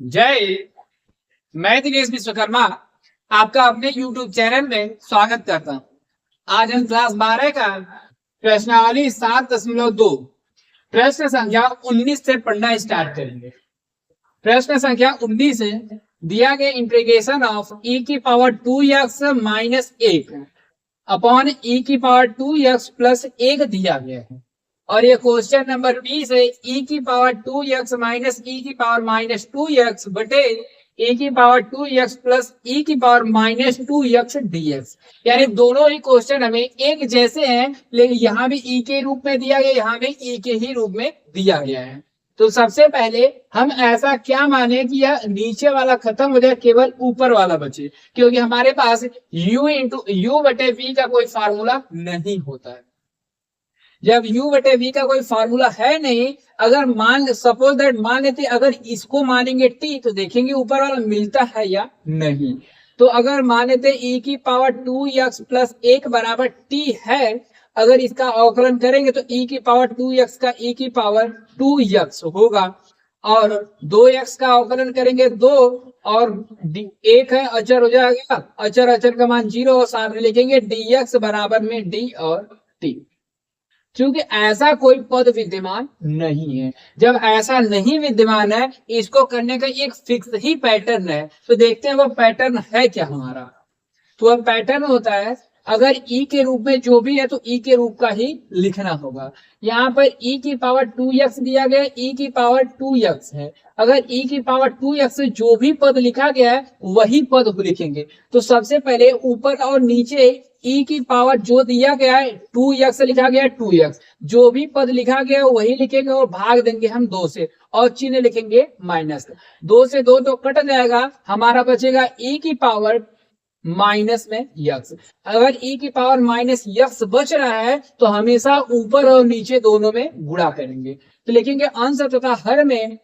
जय। मैं दिनेश विश्वकर्मा आपका अपने YouTube चैनल में स्वागत करता हूँ। आज हम क्लास 12 का प्रश्नावली 7.2 प्रश्न संख्या 19 से पढ़ना स्टार्ट करेंगे। प्रश्न संख्या 19 है, दिया गया इंटीग्रेशन ऑफ e की power 2x minus 1 upon e की पावर 2x प्लस 1 दिया गया है। और ये क्वेश्चन नंबर 20 है, e की पावर 2x माइनस e की पावर माइनस 2x बटे e की पावर 2x प्लस e की पावर माइनस 2x dx। यानी दोनों ही क्वेश्चन हमें एक जैसे हैं, लेकिन यहाँ भी e के रूप में दिया गया, यहाँ भी e के ही रूप में दिया गया है। तो सबसे पहले हम ऐसा क्या माने कि यह नीचे वाला खत्म हो जाए, केवल ऊपर वाला बचे, क्योंकि हमारे पास u इंटू यू बटे v का कोई फार्मूला नहीं होता है। जब u बटे v का कोई फार्मूला है नहीं, अगर सपोज दैट मान लेते अगर इसको मानेंगे t, तो देखेंगे ऊपर वाला मिलता है या नहीं। तो अगर मान लेते e की पावर 2x प्लस 1 बराबर t है, अगर इसका अवकलन करेंगे तो e की पावर 2x का e की पावर 2x होगा, और 2x का अवकलन करेंगे 2, और 1 है अचर हो जाएगा, अचर अचर का मान 0, और सामने लिखेंगे dx बराबर में d और t। क्योंकि ऐसा कोई पद विद्यमान नहीं है। जब ऐसा नहीं विद्यमान है, इसको करने का एक फिक्स ही पैटर्न है। तो देखते हैं वो पैटर्न है क्या हमारा। तो वह पैटर्न होता है, अगर e के रूप में जो भी है तो e के रूप का ही लिखना होगा। यहाँ पर e की पावर 2x दिया गया, e की पावर 2x है। अगर e की पावर 2x से जो भी पद लिखा गया है वही पद लिखेंगे। तो सबसे पहले ऊपर और नीचे e की पावर जो दिया गया है 2x लिखा गया है 2x, जो भी पद लिखा गया है वही लिखेंगे, और भाग देंगे हम 2 से, और चिन्ह लिखेंगे माइनस। 2 से 2 तो कट जाएगा, हमारा बचेगा e की पावर माइनस में यक्स। अगर e की पावर माइनस यक्स बच रहा है तो हमेशा ऊपर और नीचे दोनों में गुणा करेंगे। तो लिखेंगे अंश तथा हर में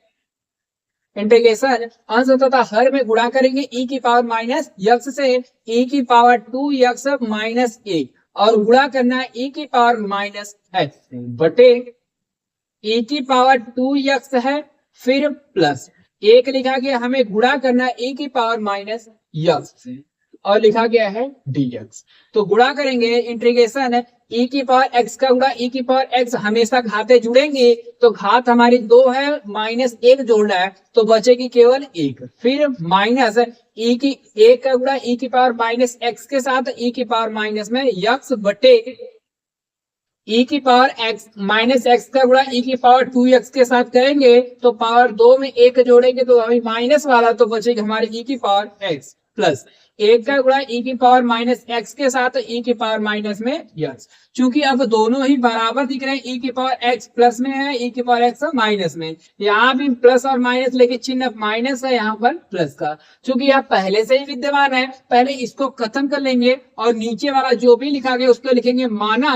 इंटीग्रेशन, अंश तथा हर में गुणा करेंगे e की पावर माइनस यक्स से e की पावर 2x माइनस 1, और गुणा करना है e की पावर माइनस x बटे e की पावर 2x है, फिर प्लस 1 लिखा गया, हमें गुणा करना है e की पावर माइनस यक्स से, और लिखा गया है dx। तो गुणा करेंगे इंटीग्रेशन e की पावर x का गुणा e की पावर x, हमेशा घाते जुड़ेंगे, तो घात हमारी 2 है, माइनस 1 जोड़ना है तो बचेगी केवल 1, फिर माइनस e की 1 का गुणा e की पावर माइनस x के साथ e की पावर माइनस में x बटे e की पावर x माइनस x का गुणा e की पावर 2x के साथ करेंगे, तो पावर 2 में 1 जोड़ेंगे तो हमें माइनस वाला, तो बचेगी हमारी e की पावर x प्लस 1 का गुणा e की पावर माइनस x के साथ e की पावर माइनस में x। चूंकि अब दोनों ही बराबर दिख रहे हैं, e की पावर x प्लस में है, e की पावर x माइनस में, यहाँ भी प्लस और माइनस, लेकिन चिन्ह माइनस है यहाँ पर प्लस का। चूंकि यह पहले से ही विद्यमान है, पहले इसको खत्म कर लेंगे, और नीचे वाला जो भी लिखा गया उसको लिखेंगे माना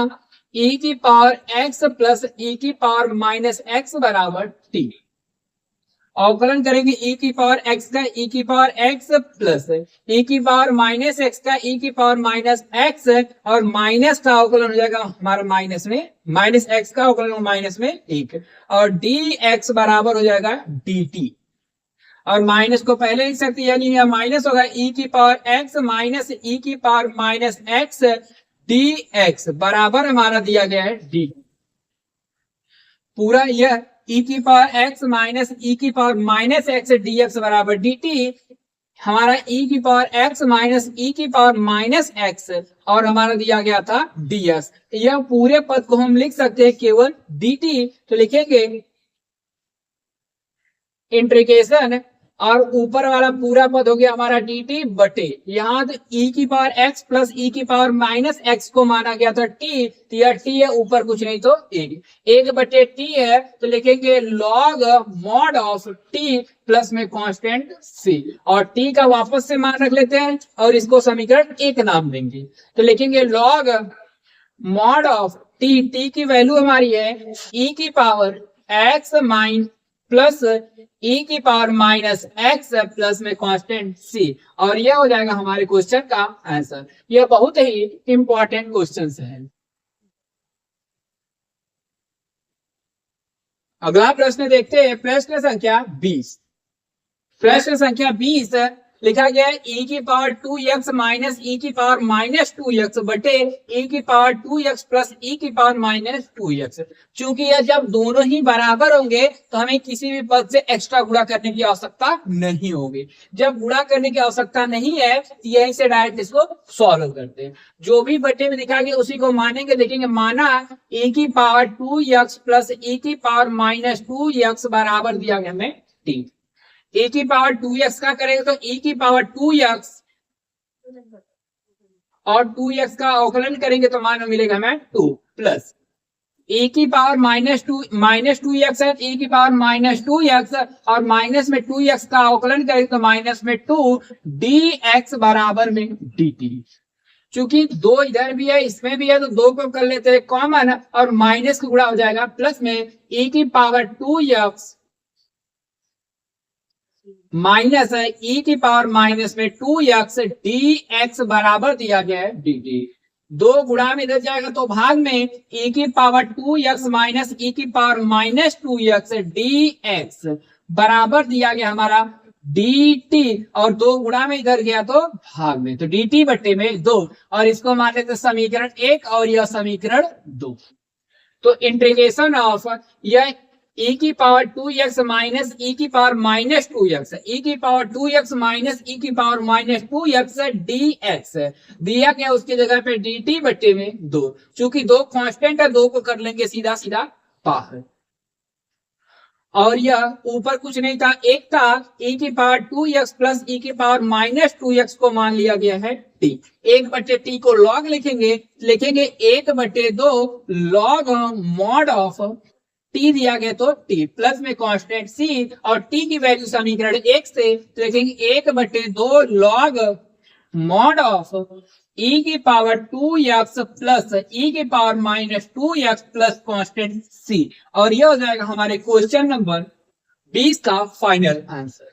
e की पावर x प्लस e की पावर माइनस x बराबर t। अवकलन करेंगे e की पावर x का e की पावर x प्लस e की पावर माइनस x का e की पावर माइनस x, और माइनस का अवकलन हो जाएगा हमारा माइनस में, माइनस x का अवकलन माइनस में 1, और dx बराबर हो जाएगा dt। और माइनस को पहले लिख सकते हैं, यानी यह माइनस होगा e की पावर x माइनस e की पावर माइनस x dx बराबर हमारा दिया गया है d। पूरा यह e की पावर x माइनस e की पावर माइनस x dx बराबर dt, हमारा e की पावर x माइनस e की पावर माइनस x, और हमारा दिया गया था dx। यह पूरे पद को हम लिख सकते हैं केवल dt। तो लिखेंगे इंटीग्रेशन, और ऊपर वाला पूरा पद हो गया हमारा dt बटे, यहाँ तो e की पावर x प्लस e की पावर माइनस x को माना गया था t, तो यह t है, ऊपर कुछ नहीं तो 1 बटे t है, तो लिखेंगे log mod of t plus में कांस्टेंट c, और t का वापस से मान रख लेते हैं और इसको समीकरण 1 नाम देंगे। तो लिखेंगे log मॉड ऑफ t की वैल्यू हमारी है e की power x mine plus e की पावर माइनस x प्लस में कांस्टेंट c, और यह हो जाएगा हमारे क्वेश्चन का आंसर। यह बहुत ही इंपॉर्टेंट क्वेश्चन है। अगला प्रश्न देखते हैं, प्रश्न संख्या 20। प्रश्न संख्या 20 लिखा गया है e की पावर 2x माइनस e की पावर माइनस 2x बटे e की पावर 2x प्लस e की पावर माइनस 2x। चूंकि यह जब दोनों ही बराबर होंगे तो हमें किसी भी पद से एक्स्ट्रा गुणा करने की आवश्यकता नहीं होगी। जब गुणा करने की आवश्यकता नहीं है तो यहीं से डायरेक्ट इसको सॉल्व करते हैं। जो भी बटे में लिखा गया उसी को मानेंगे। देखेंगे माना e की पावर 2x प्लस e की पावर माइनस 2x बराबर दिया गया हमें t। e की पावर 2x का करेंगे तो e की पावर 2x और 2x का अवकलन करेंगे तो मान मिलेगा हमें 2 प्लस e की पावर माइनस 2x है, e की पावर माइनस 2x और माइनस में 2x का अवकलन करेंगे तो माइनस में 2 dx बराबर में dt। चूंकि 2 इधर भी है इसमें भी है तो 2 को कर लेते हैं कॉमन और माइनस का गुणा हो जाएगा प्लस में e की पावर 2x माइनस है e की पावर माइनस में 2x dx बराबर दिया गया है dt। 2 गुणा में इधर जाएगा तो भाग में e की पावर 2x माइनस e की पावर माइनस 2x dx बराबर दिया गया हमारा dt और 2 गुणा में इधर गया तो भाग में तो dt बट्टे में 2 और इसको मान लेते समीकरण 1 और यह समीकरण 2। तो इंटीग्रेशन ऑफ यह e की पावर 2x माइनस e की पावर माइनस 2x e की पावर 2x माइनस e की पावर माइनस 2x dx दिया गया उसकी जगह पे dt बट्टे में 2। चूंकि 2 कांस्टेंट है 2 को कर लेंगे सीधा सीधा बाहर और यह ऊपर कुछ नहीं था एक था e की पावर 2x प्लस e की पावर माइनस 2x को मान लिया गया है t। 1 बटे t को log लिखेंगे 1 बटे 2 log मॉड ऑफ t दिया गया तो t प्लस में कांस्टेंट c और t की वैल्यू समीकरण 1 से तो लिखेंगे 1 बटे 2 लॉग मॉड ऑफ e की पावर 2x प्लस e की power minus 2x plus constant c और यह हो जाएगा हमारे क्वेश्चन नंबर 20 का फाइनल आंसर।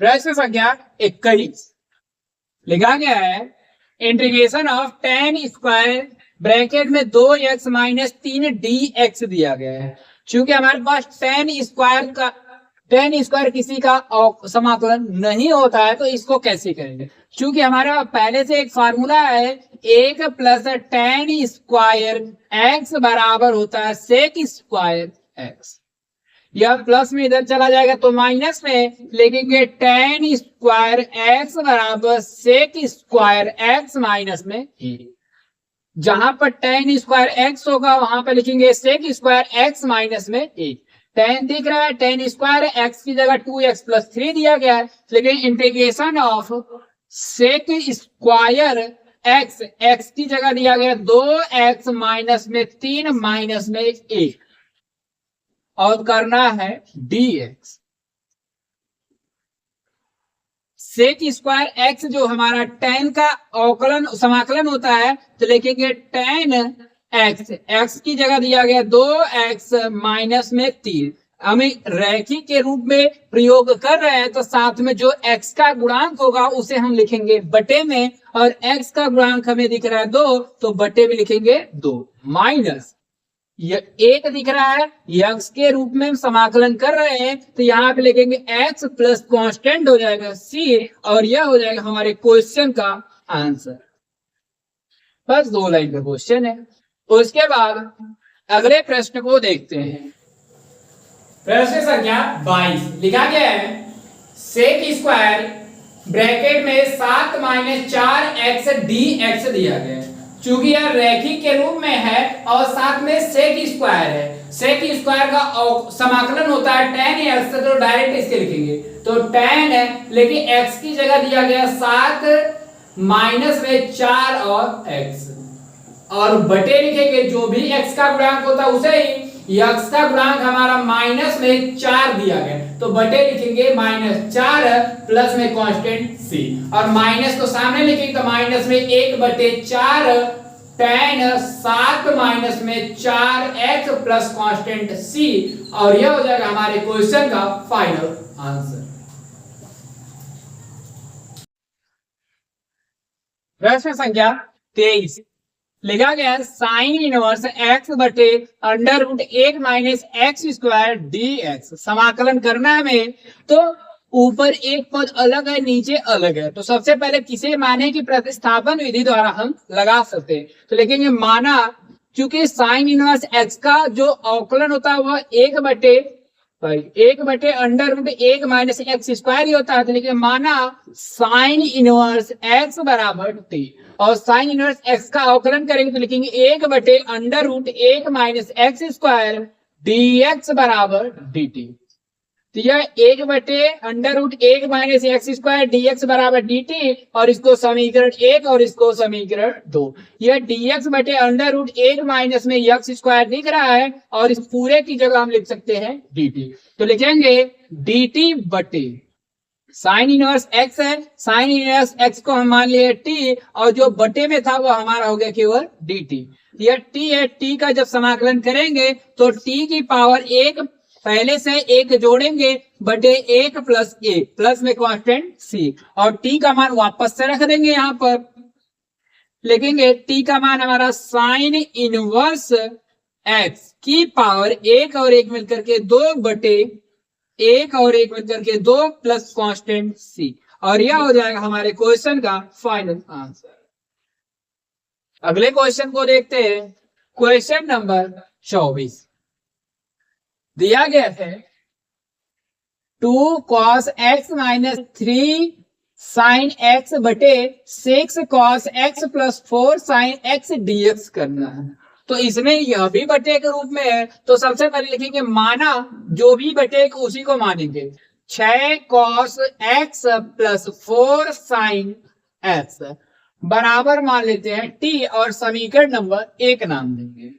प्रश्न संख्या 21 लिखा गया है integration of tan square bracket में 2x माइनस 3dx दिया गया है। चूंकि हमारे पास tan स्क्वायर किसी का समाकलन नहीं होता है तो इसको कैसे करेंगे। चूंकि हमारे पास पहले से एक फार्मूला है 1 प्लस tan स्क्वायर x बराबर होता है sec स्क्वायर x। यह प्लस में इधर चला जाएगा तो माइनस में लिखेंगे tan स्क्वायर x बराबर sec स्क्वायर x माइनस में a। जहां पर tan स्क्वायर x होगा वहां पर लिखेंगे sec स्क्वायर x माइनस में a। tan दिख रहा है tan स्क्वायर x की जगह 2x प्लस 3 दिया गया है लेकिन integration of sec square x की जगह दिया गया 2x माइनस में 3 माइनस में 1 और करना है dx। सेक स्क्वायर x जो हमारा tan का अवकलन समाकलन होता है तो लिखेंगे tan x की जगह दिया गया 2x माइनस में 3। हमें रैखिक के रूप में प्रयोग कर रहे हैं तो साथ में जो x का गुणांक होगा उसे हम लिखेंगे बटे में और x का गुणांक हमें दिख रहा है 2 तो बटे में लिखेंगे 2 माइनस यह 1 दिख रहा है x के रूप में हम समाकलन कर रहे हैं तो यहाँ पे लिखेंगे x प्लस कांस्टेंट हो जाएगा c और यह हो जाएगा हमारे क्वेश्चन का आंसर। बस 2 लाइन का क्वेश्चन है। उसके बाद अगले प्रश्न को देखते हैं। प्रश्न संख्या 22 लिखा गया है सेक स्क्वायर ब्रैकेट में 7 माइनस 4x dx दिया गया है। चूंकि यह रैखिक के रूप में है और साथ में सेक स्क्वायर है। सेक स्क्वायर का समाकलन होता है tan x तो डायरेक्ट इसके लिखेंगे तो tan है लेकिन x की जगह दिया गया 7 माइनस में 4 और x और बटे लिखेंगे जो भी x का गुणांक होता है उसे ही x का गुणांक हमारा माइनस में 4 दिया गया तो बटे लिखेंगे -4 प्लस में कांस्टेंट c और माइनस को सामने लिखेंगे तो माइनस में 1/4 tan 7 माइनस में 4x प्लस कांस्टेंट c और यह हो जाएगा हमारे क्वेश्चन का फाइनल आंसर। प्रश्न संख्या 23 लिखा गया है साइन इनवर्स एक्स बटे under root 1 minus x square D x. समाकलन करना है हमें, तो ऊपर एक पद अलग है, नीचे अलग है, तो सबसे पहले किसे माने की प्रतिस्थापन विधि द्वारा हम लगा सकते हैं। तो लेकिन ये माना, क्योंकि साइन इनवर्स एक्स का जो अवकलन होता है वह एक बटे under root 1 minus x square ही होता है, तो लेकिन माना साइन इनवर्स एक्स बराबर टी, और साइन इनवर्स एक्स का अवकलन करेंगे तो लिखेंगे 1 बटे under root 1 minus x square D x बराबर डी टी। तो यह 1 बटे under root 1 minus x square D x बराबर डी टी, और इसको समीकरण 1 और इसको समीकरण 2। यह डी एक्स बटे अंडर रूट 1 माइनस में एक्स स्क्वायर दिख रहा है, और इस पूरे की जगह हम लिख सकते हैं डी टी। तो लिखेंगे डी टी बटे साइन इनवर्स एक्स है, साइन इनवर्स एक्स को हम मान लिए टी, और जो बटे में था वो हमारा हो गया केवल डी टी। यह टी है, टी का जब समाकलन करेंगे तो टी की पावर 1 पहले से 1 जोड़ेंगे बटे 1 प्लस ए, प्लस में कांस्टेंट सी, और टी का मान वापस से रख देंगे। यहां पर लिखेंगे टी का मान हमारा साइन इनवर्स एक्स की पावर 1 और 1 मिलकर के 2 बटे 1 और 1 मिलकर के 2 प्लस कांस्टेंट सी, और यह हो जाएगा हमारे क्वेश्चन का फाइनल आंसर। अगले क्वेश्चन को देखते हैं। क्वेश्चन नंबर 24 दिया गया है 2 cos x minus 3 sine x बटे 6 cos x plus 4 sine x dx करना है। तो इसमें यह भी बटे के रूप में है, तो सबसे पहले लिखेंगे माना, जो भी बटे उसी को मानेंगे, 6 cos x plus 4 sine x बराबर मान लेते हैं t, और समीकरण नंबर 1 नाम देंगे।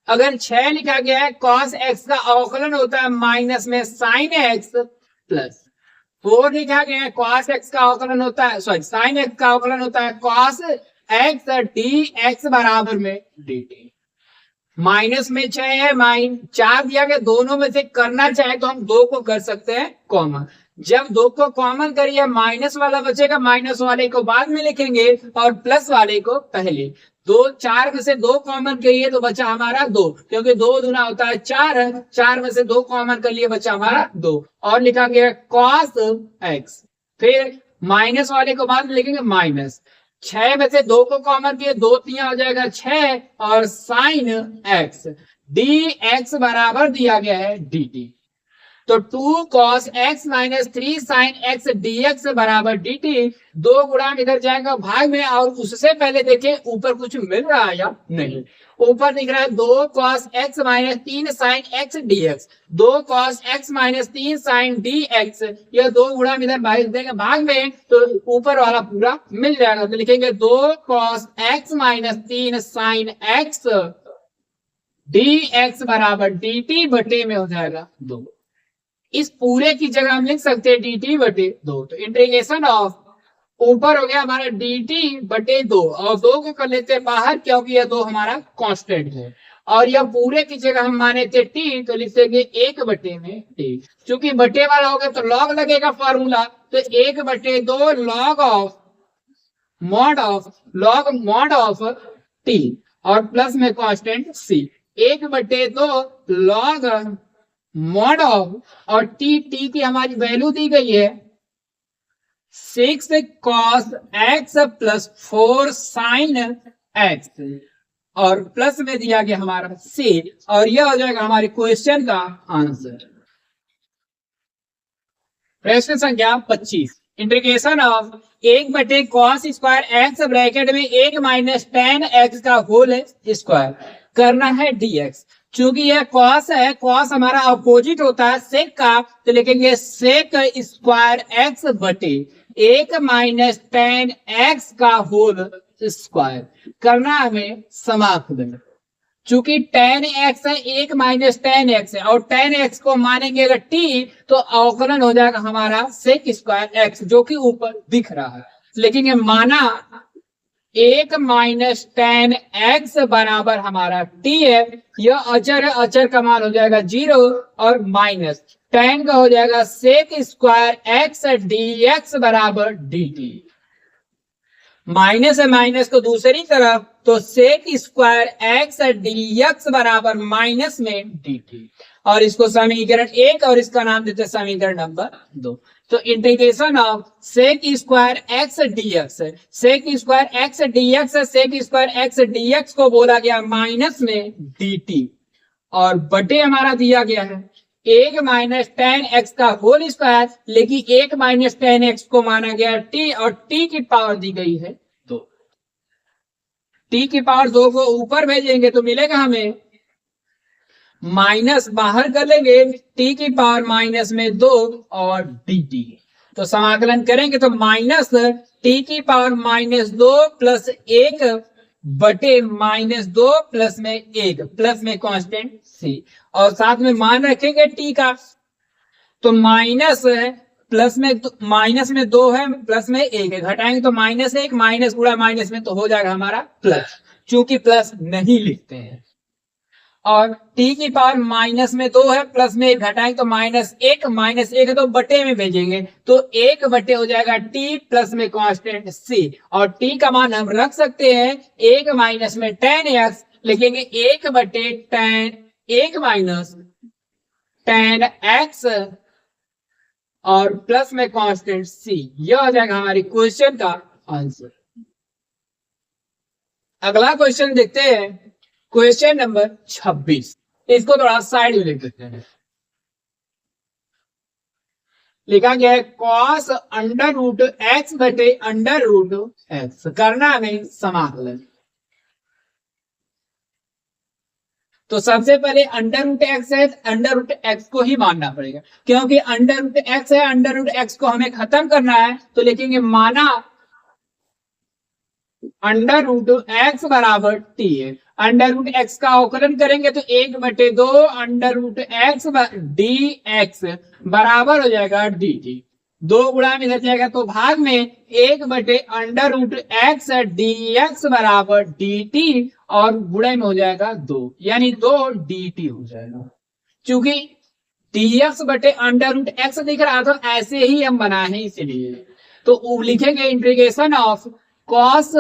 अगर 6 लिखा गया है, cos x का अवकलन होता है माइनस में साइन x, प्लस 4 लिखा गया है, cos x का अवकलन होता है, साइन x का अवकलन होता है cos x dx बराबर में dt। माइनस में 6 है, 4 दिया गया, दोनों में से करना चाहे तो हम 2 को कर सकते हैं कॉमन। जब 2 को कॉमन करिए, माइनस वाला बचेगा, माइनस वाले को बाद में लिखेंगे और प्लस वाले को पहले। 4 में से 2 कॉमन करिए तो बचा हमारा 2, क्योंकि 2 दूना होता है 4, 4 में से 2 कॉमन कर लिए, बचा हमारा 2, और लिखा गया cos x, फिर माइनस वाले को बाद में लिखेंगे माइनस, 6 में से 2 को कॉमन किए, 2 3 हो जाएगा 6, और साइन x dx बराबर दिया गया है dt। तो 2 cos x minus 3 sine x dx बराबर dt, 2 गुणा इधर जाएगा भाग में, और उससे पहले देखें ऊपर कुछ मिल रहा है या नहीं। ऊपर दिख रहा है 2 cos x minus 3 sine x dx, 2 cos x minus 3 sine dx, यह 2 गुणा इधर देंगे भाग में, तो ऊपर वाला पूरा मिल जाएगा। तो लिखेंगे 2 cos x minus 3 sine x dx बराबर dt बटे में हो जाएगा 2। इस पूरे की जगह हम लिख सकते हैं dt बटे 2। तो इंटीग्रेशन ऑफ ऊपर हो गया हमारा dt बटे 2, और 2 को कर लेते हैं बाहर, क्योंकि यह 2 हमारा कांस्टेंट है, और यह पूरे की जगह हम माने थे t, तो लिख देंगे 1 बटे में t। चूंकि बटे वाला हो गया तो लॉग लगेगा फॉर्मूला, तो 1 बटे 2 लॉग मॉड ऑफ t, और प्लस में कांस्टेंट c, 1 बटे 2 लॉग मॉड ऑफ, और टी की हमारी वैल्यू दी गई है 6 cos x plus 4 sine x, और प्लस में दिया गया हमारा c, और यह हो जाएगा हमारे क्वेश्चन का आंसर। प्रश्न संख्या 25, इंटीग्रेशन ऑफ 1 बटे cos स्क्वायर x ब्रैकेट में 1 माइनस tan x का होल स्क्वायर करना है dx। चूंकि यह cos है, cos हमारा अपोजिट होता है sec का, तो लिखेंगे sec स्क्वायर x बटे 1 माइनस tan x का होल स्क्वायर करना हमें समाकलन। चूंकि tan x है, 1 माइनस tan x है, और tan x को मानेंगे अगर t, तो अवकलन हो जाएगा हमारा sec स्क्वायर x, जो कि ऊपर दिख रहा है। लेकिन ये माना 1 माइनस tan x बराबर हमारा t है, यह अचर है, अचर का मान हो जाएगा 0, और माइनस tan का हो जाएगा sec स्क्वायर x dx बराबर dt। माइनस है माइनस को दूसरी तरफ, तो sec square x d x बराबर माइनस में डी टी, और इसको समीकरण 1 और इसका नाम देते हैं समीकरण नंबर 2। तो integration of sec square x d x, sec square x d x, sec square x d x को बोला गया माइनस में डी टी, और बटे हमारा दिया गया है 1 माइनस टेन एक्स का होल स्क्वायर, लेकिन 1 माइनस टेन एक्स को माना गया टी, और टी की पावर दी गई है 2। टी की पावर 2 को ऊपर भेजेंगे तो मिलेगा हमें माइनस, बाहर कर लेंगे टी की पावर माइनस में 2 और डी टी, तो समाकलन करेंगे तो माइनस टी की पावर माइनस 2 प्लस 1 बटे माइनस 2 प्लस में 1 प्लस में कांस्टेंट सी, और साथ में मान रखेंगे टी का, तो माइनस प्लस में माइनस में 2 है प्लस में 1 है, घटाएंगे तो माइनस 1 माइनस गुणा माइनस में तो हो जाएगा हमारा प्लस, चूंकि प्लस नहीं लिखते हैं। और टी की पावर माइनस में 2 है प्लस में 1 घटाएंगे तो माइनस 1 है तो बटे में भेजेंगे तो 1 बटे हो जाएगा टी प्लस में कांस्टेंट सी, और टी का मान हम रख सकते हैं 1 माइनस में टेन एक्स, लिखेंगे 1 बटे टेन 1 माइनस टेन एक्स और प्लस में कांस्टेंट सी, यह हो जाएगा हमारे क्वेश्चन का आंसर। अगला क्वेश्चन देखते हैं, क्वेश्चन नंबर 26, इसको थोड़ा साइड में लिख देते हैं। लिखा गया है कॉस अंडर रूट एक्स बटे अंडर रूट एक्स, करना हमें समाकलन। तो सबसे पहले अंडर रूट एक्स है, अंडर रूट एक्स को ही मानना पड़ेगा, क्योंकि अंडर रूट एक्स है, अंडर रूट एक्स को हमें खत्म करना है, तो लिखेंगे माना अंडर रूट एक्स बराबर टी है। अंडर रूट एक्स का अवकलन करेंगे तो 1/2 under root x d x बराबर हो जाएगा डी टी, 2 गुणा में लग जाएगा तो भाग में 1 under root x d x बराबर डी टी, और गुणे में हो जाएगा 2, यानी 2 डी टी हो जाएगा। चूंकि डी एक्स बटे अंडर रूट एक्स दिख रहा था, ऐसे ही हम बनाए हैं, इसलिए तो लिखेंगे इंटीग्रेशन ऑफ कॉस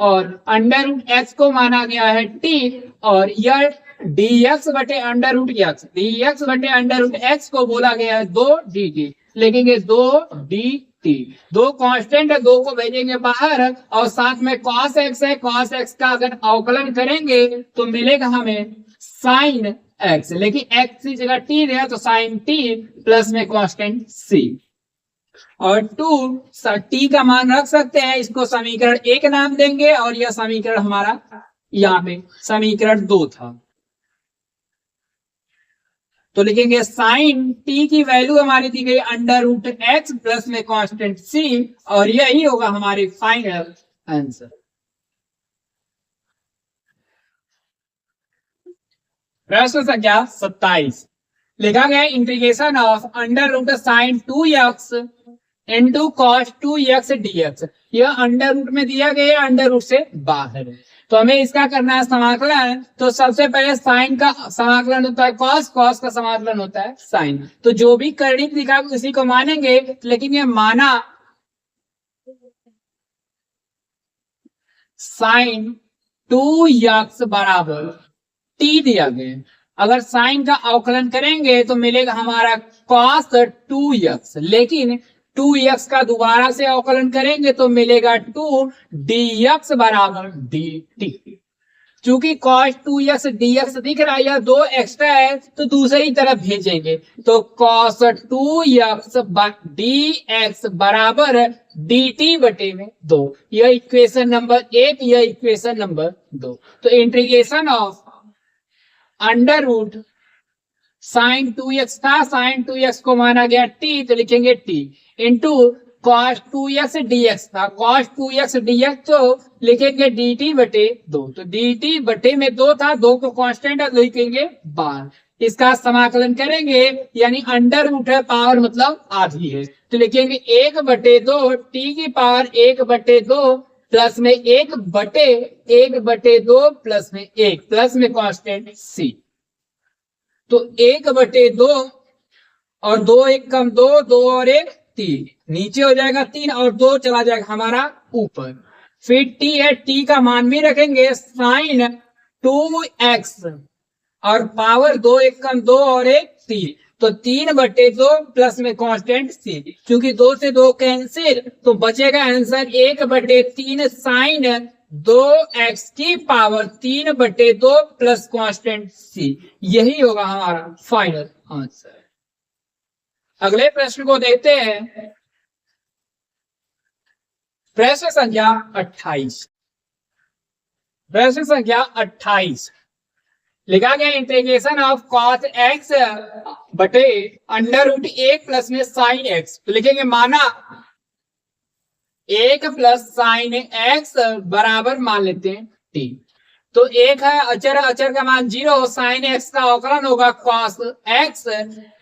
और अंडर रूट एक्स को माना गया है टी, और यह डी एक्स बटे under root x, d x बटे अंडर रूट एक्स को बोला गया है 2 डी टी, लिखेंगे 2 डी टी, 2 कांस्टेंट है, 2 को भेजेंगे बाहर, और साथ में कॉस एक्स है, कॉस एक्स का अगर अवकलन करेंगे तो मिलेगा हमें साइन एक्स, लेकिन एक्स की जगह टी है तो साइन टी प्लस में कांस्टेंट सी, और 2 टी का मान रख सकते हैं, इसको समीकरण 1 नाम देंगे, और यह समीकरण हमारा यहाँ पे समीकरण 2 था, तो लिखेंगे साइन टी की वैल्यू हमारी दी गई अंडर रूट एक्स प्लस में कांस्टेंट सी, और यही होगा हमारे फाइनल आंसर। प्रश्न संख्या 27, लिखा गया integration of under root sine 2x into cos 2x dx, यह अंडर रूट में दिया गया है, अंडर रूट से बाहर है, तो हमें इसका करना है समाकलन। तो सबसे पहले साइन का समाकलन होता है कॉस, कॉस का समाकलन होता है साइन, तो जो भी कर्णिक दिखा उसी को मानेंगे, लेकिन ये माना साइन 2x बराबर टी दिया गया, अगर साइन का अवकलन करेंगे तो मिलेगा हमारा कॉस 2x, लेकिन 2x का दोबारा से अवकलन करेंगे तो मिलेगा 2 dx बराबर dt, चूंकि cos 2x dx दिख रहा है, यह 2 एक्स्ट्रा है तो दूसरी तरफ भेजेंगे, तो cos 2x dx बराबर dt बटे में 2, यह इक्वेशन नंबर 1, यह इक्वेशन नंबर 2। तो integration of under root sine 2x था, साइन 2x को माना गया t, तो लिखेंगे t into cos 2x dx था, कॉस 2x dx तो लिखेंगे dt बटे 2, तो dt बटे में 2 था, 2 को कांस्टेंट है तो लिखेंगे बार, इसका समाकलन करेंगे यानी अंडर रूट है, पावर मतलब आधी है, तो लिखेंगे 1/2 t की पावर 1/2 प्लस में 1/2 प्लस में 1 प्लस में कांस्टेंट c, तो 1/2 और 2 1 कम 2, 2 और 1 3, नीचे हो जाएगा 3 और 2 चला जाएगा हमारा ऊपर। फिर t है, t का मान भी रखेंगे साइन 2x और पावर 2 एक कम 2 और एक 3, तो 3/2 प्लस में कांस्टेंट c। क्योंकि 2 से 2 कैंसिल, तो बचेगा आंसर 1/3 साइन 2x की पावर 3/2 प्लस कांस्टेंट c। यही होगा हमारा फाइनल आंसर। अगले प्रश्न को देखते हैं। प्रश्न संख्या 28। प्रश्न संख्या 28 लिखा गया इंटीग्रेशन ऑफ कॉस x बटे √1 प्लस में साइन x। तो लिखेंगे माना 1 प्लस साइन x बराबर मान लेते हैं t। तो एक है अचर, अचर का मान 0, साइन x का अवकलन होगा कॉस x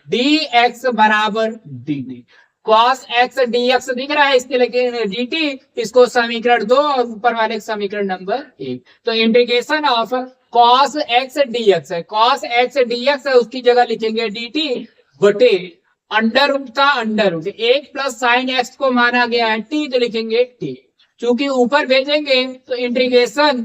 dx बराबर dt। कॉस x dx दिख रहा है, इसके लिए dt, इसको समीकरण 2 और ऊपर वाले समीकरण नंबर 1। तो integration of cos x dx है, कॉस x dx है, उसकी जगह लिखेंगे dt बटे अंडर का अंडर 1 प्लस साइन x को माना गया है t, तो लिखेंगे t। चूंकि ऊपर भेजेंगे तो इंटीग्रेशन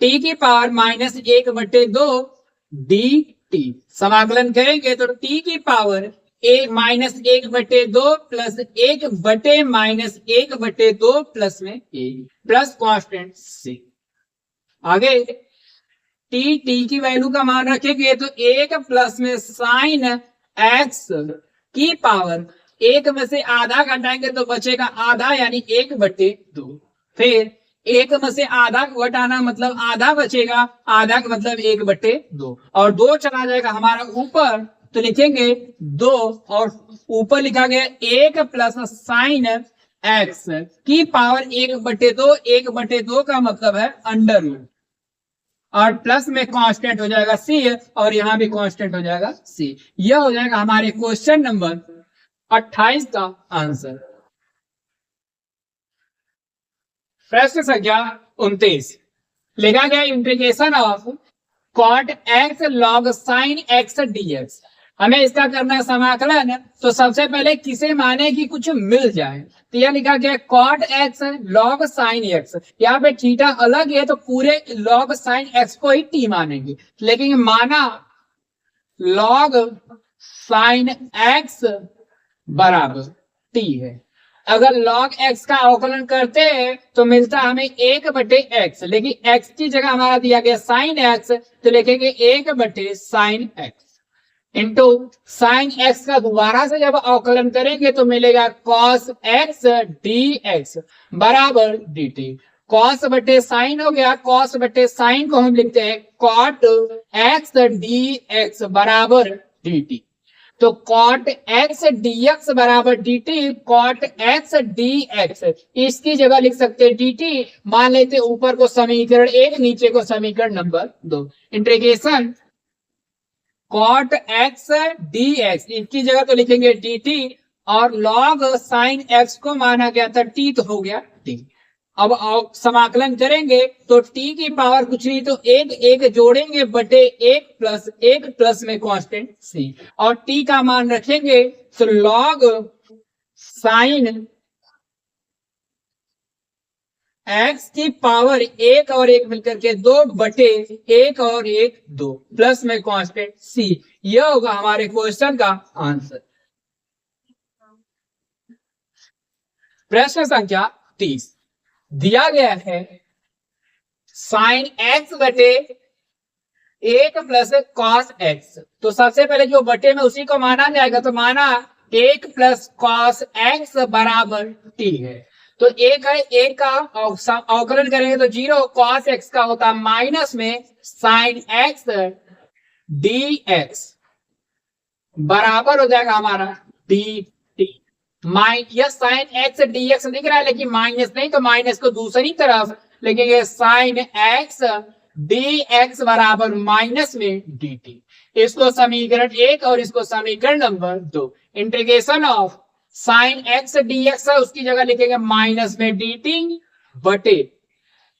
t की पावर -1/2 dt, समाकलन करेंगे तो t की पावर -1/2 प्लस 1/-1/2 प्लस में a प्लस कांस्टेंट c। आगे t की वैल्यू का मान रखेंगे तो 1 प्लस में साइन x की पावर 1 में से आधा घटाएंगे तो बचेगा आधा, यानी 1/2। फिर 1 में से आधा घटाना मतलब आधा बचेगा, आधा का मतलब 1/2 और 2 चला जाएगा हमारा ऊपर, तो लिखेंगे 2 और ऊपर लिखा गया 1 प्लस साइन x की पावर 1/2। 1/2 का मतलब है अंडर रूट और प्लस में कांस्टेंट हो जाएगा c और यहां भी कांस्टेंट हो जाएगा c। यह हो जाएगा हमारे क्वेश्चन नंबर 28 का आंसर। प्रश्न संख्या 29 लिखा गया integration of cot x log sin x dx। हमें इसका करना है समाकलन, तो सबसे पहले किसे माने कि कुछ मिल जाए, तो यह लिखा गया cot x log sin x। यहाँ पे थीटा अलग है तो पूरे log sin x को ही t मानेंगे, लेकिन माना log sin x बराबर t है। अगर log x का अवकलन करते हैं तो मिलता है हमें 1/x, लेकिन x की जगह हमारा दिया गया sin x, तो लिखेंगे 1/sin x into sine x का दोबारा से जब अवकलन करेंगे तो मिलेगा cos x dx बराबर dt। cos बटे साइन हो गया, cos बटे साइन को हम लिखते हैं cot x dx बराबर dt। तो cot x dx बराबर dt, cot x dx इसकी जगह लिख सकते हैं dt, मान लेते ऊपर को समीकरण 1, नीचे को समीकरण number 2। Integration cot x dx इसकी जगह तो लिखेंगे dt और log sin x को माना गया था t, तो हो गया t। अब समाकलन करेंगे तो t की पावर कुछ नहीं तो 1 जोड़ेंगे बटे 1 प्लस में कांस्टेंट c और t का मान रखेंगे तो log sin x की पावर 1 और 1 मिलकर के 2 बटे 1 और 1 2 प्लस में कांस्टेंट c। यह होगा हमारे क्वेश्चन का आंसर। प्रश्न संख्या 30 दिया गया है साइन x बटे 1 प्लस कॉस x। तो सबसे पहले जो बटे में उसी को माना जाएगा, तो माना 1 प्लस कॉस x बराबर t है। तो एक है 1 का अवकलन करेंगे तो 0, cos x का होता माइनस में sin x dx बराबर हो जाएगा हमारा dt। यह sin x dx दिख रहा है लेकिन माइनस नहीं, तो माइनस को दूसरी तरफ लिखेंगे sin x dx बराबर माइनस में dt। इसको समीकरण 1 और इसको समीकरण number 2। Integration of sine x dx है, उसकी जगह लिखेंगे माइनस में dt बटे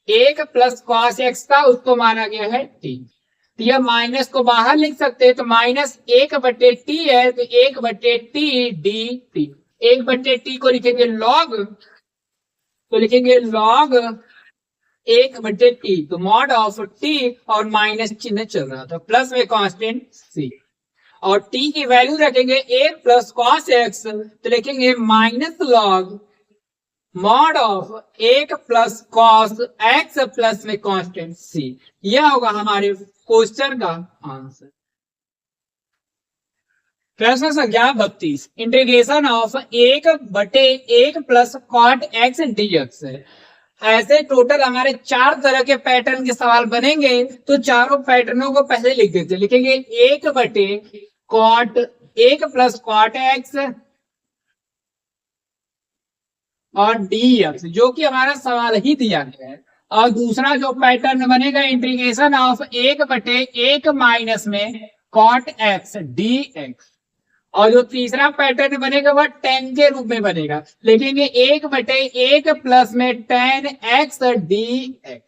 1 प्लस कॉस x का उसको माना गया है t। तो यह माइनस को बाहर लिख सकते हैं, तो माइनस 1/t है तो 1/t dt। 1/t को लिखेंगे log तो लिखेंगे लॉग 1/t, तो मॉड ऑफ टी और माइनस चिन्ह चल रहा था, प्लस में कांस्टेंट c, और t की वैल्यू रखेंगे 1 प्लस कॉस एक्स, तो लिखेंगे minus log mod of 1 plus cos x plus में कांस्टेंट c। यह होगा हमारे क्वेश्चन का आंसर। प्रश्न संख्या 32, integration of 1/1 plus cot x dx है। ऐसे टोटल हमारे 4 तरह के पैटर्न के सवाल बनेंगे, तो चारों पैटर्नों को पहले लिख देते हैं। लिखेंगे 1/cot 1 प्लस कॉट एक्स और dx, जो कि हमारा सवाल ही दिया गया है। और दूसरा जो पैटर्न बनेगा इंटीग्रेशन ऑफ 1/1 माइनस में कॉट एक्स dx, और जो तीसरा पैटर्न बनेगा वह tan के रूप में बनेगा। लिखेंगे 1/1 प्लस में tan x dx,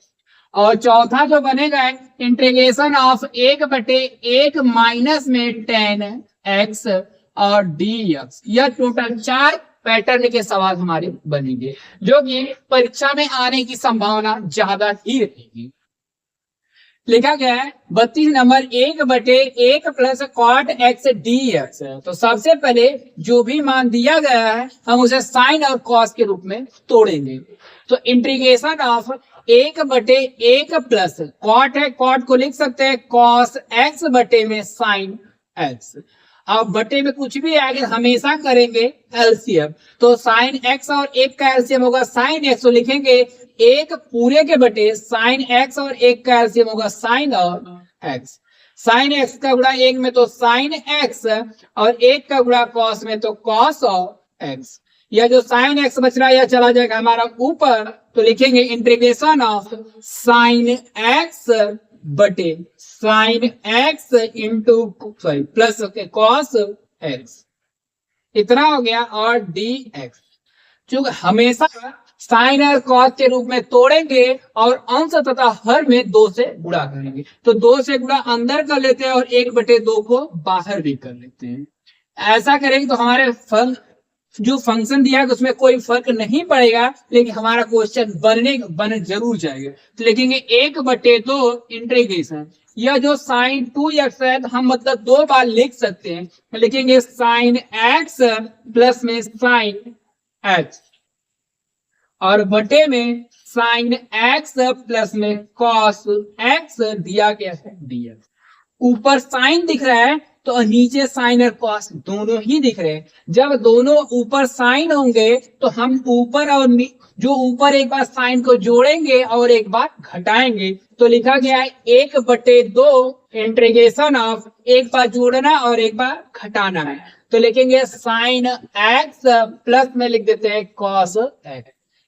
और चौथा जो बनेगा इंटीग्रेशन ऑफ 1/1 माइनस में tan x और dx। यह टोटल 4 पैटर्न के सवाल हमारे बनेंगे, जो कि परीक्षा में आने की संभावना ज्यादा ही रहेगी। लिखा गया है 32 number 1/1 plus cot x dx है। तो सबसे पहले जो भी मान दिया गया है हम उसे साइन और कॉस के रूप में तोड़ेंगे। तो इंटीग्रेशन ऑफ 1/1 प्लस कॉट है, कॉट को लिख सकते हैं कॉस एक्स बटे में साइन एक्स। अब बटे में कुछ भी आएगा हमेशा करेंगे एलसीएम, तो साइन एक्स और 1 का एलसीएम होगा साइन एक्स, तो लिखेंगे 1 पूरे के बटे साइन एक्स और 1 का एलसीएम होगा साइन और एक्स। साइन एक्स का गुणा 1 में तो साइन एक्स और 1 का गुणा कॉस में तो कॉस और एक्स। यह जो साइन एक्स बच रहा है यह चला जाएगा हमारा ऊपर, तो लिखेंगे इंटीग्रेशन ऑफ साइन एक्स बटे sine x into plus cos x, इतना हो गया, और dx। चूंकि हमेशा साइन और कॉस के रूप में तोड़ेंगे और अंश तथा हर में 2 से गुणा करेंगे, तो 2 से गुणा अंदर कर लेते हैं और 1/2 को बाहर भी कर लेते हैं। ऐसा करेंगे तो हमारे जो फंक्शन दिया है उसमें कोई फर्क नहीं पड़ेगा, लेकिन हमारा क्वेश्चन बन जरूर जाएगा। तो लिखेंगे 1/2 इंटीग्रेशन, यह जो साइन 2x है हम मतलब 2 बार लिख सकते हैं। लिखेंगे साइन x प्लस में साइन x, और बटे में साइन x प्लस में कॉस x दिया गया है dx। ऊपर साइन दिख रहा है तो नीचे साइन और कॉस दोनों ही दिख रहे हैं। जब दोनों ऊपर साइन होंगे तो हम ऊपर और जो ऊपर एक बार साइन को जोड़ेंगे और एक बार घटाएंगे, तो लिखा गया है 1/2 इंटीग्रेशन ऑफ, एक बार जोड़ना और एक बार घटाना है, तो लिखेंगे साइन x प्लस में लिख देते हैं कॉस x।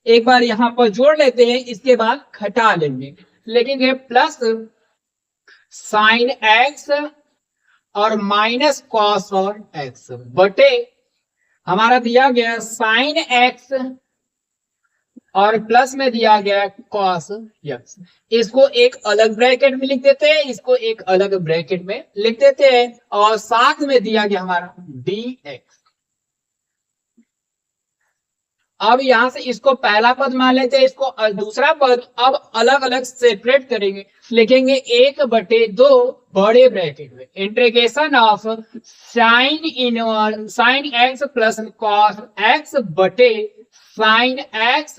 एक बार यहां पर जोड़ लेते हैं, इसके बाद घटा लेंगे, लिखेंगे प्लस साइन x और माइनस कॉस और x बटे हमारा दिया गया साइन x और प्लस में दिया गया कॉस x। इसको एक अलग ब्रैकेट में लिख देते हैं, इसको एक अलग ब्रैकेट में लिख देते हैं, और साथ में दिया गया हमारा dx। अब यहां से इसको पहला पद मान लेते हैं, इसको दूसरा पद अब अलग अलग सेपरेट करेंगे। लिखेंगे 1/2 बड़े ब्रैकेट में integration of sine x plus cos x बटे साइन x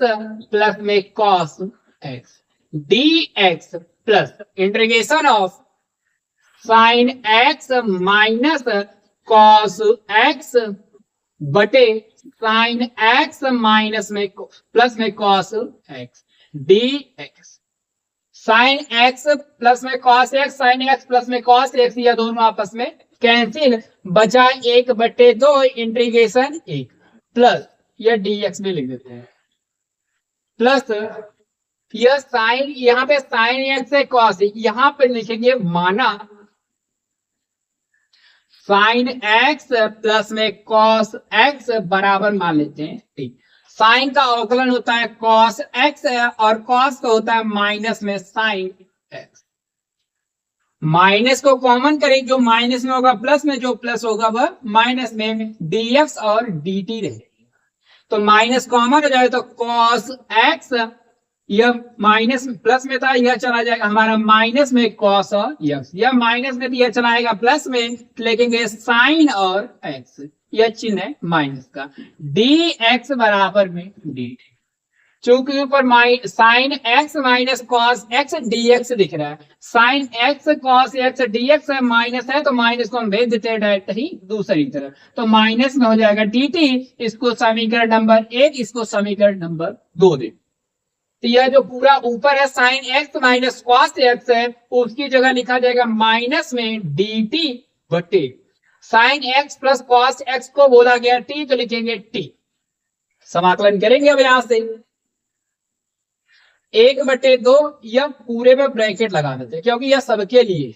प्लस में cos x dx plus integration of sine x minus cos x बटे साइन x माइनस में प्लस में cos x dx। Sine x plus में cos x, sine x plus में cos x, यह दोनों आपस में कैंसिल, बचा 1/2 इंटीग्रेशन 1 प्लस यह dx में लिख देते हैं, प्लस यह साइन, यहाँ पे साइन x है कॉस, यहाँ पे लिखेंगे माना साइन x प्लस में कॉस x बराबर मान लेते हैं ठीक। साइन का अवकलन होता है कॉस x और कॉस का होता है माइनस में साइन x। माइनस को कॉमन करें, जो माइनस में होगा प्लस में, जो प्लस होगा वह माइनस में, dx और dt रहेगी। तो माइनस कॉमन हो जाए तो कॉस एक्स, यह माइनस प्लस में था, यह चला जाएगा हमारा माइनस में कॉस और यक्स, यह माइनस में यह चला आएगा प्लस में, लिखेंगे साइन और एक्स, यह चिन्ह है माइनस का। डी एक्स बराबर में डी, चूंकि ऊपर sine x minus cos x d x दिख रहा है, sine x cos x d x minus है तो माइनस को हम भेज देते हैं डायरेक्ट ही दूसरी तरफ, तो माइनस में हो जाएगा डी टी, इसको समीकरण नंबर 1, इसको समीकरण नंबर 2 दे। तो यह जो पूरा ऊपर है sine x minus cos x है, उसकी जगह लिखा जाएगा माइनस में डी टी बटे sine x plus cos x को बोला गया टी, तो लिखेंगे टी। समाकलन करेंगे अब यहां से 1/2, यह पूरे में ब्रैकेट लगा देते हैं क्योंकि यह सबके लिए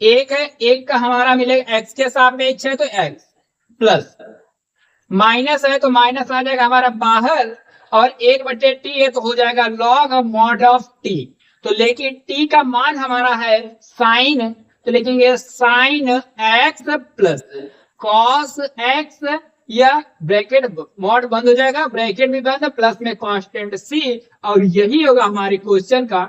एक है, एक का हमारा मिलेगा एक्स के सापेक्ष है तो एक्स, प्लस माइनस है तो माइनस आ जाएगा हमारा बाहर, और 1/t है तो हो जाएगा लॉग मॉड ऑफ टी, तो लेकिन t का मान हमारा है साइन, तो लिखेंगे sine x plus cos x, या ब्रैकेट मॉड बंद हो जाएगा, ब्रैकेट भी बंद, प्लस में कांस्टेंट c, और यही होगा हमारे क्वेश्चन का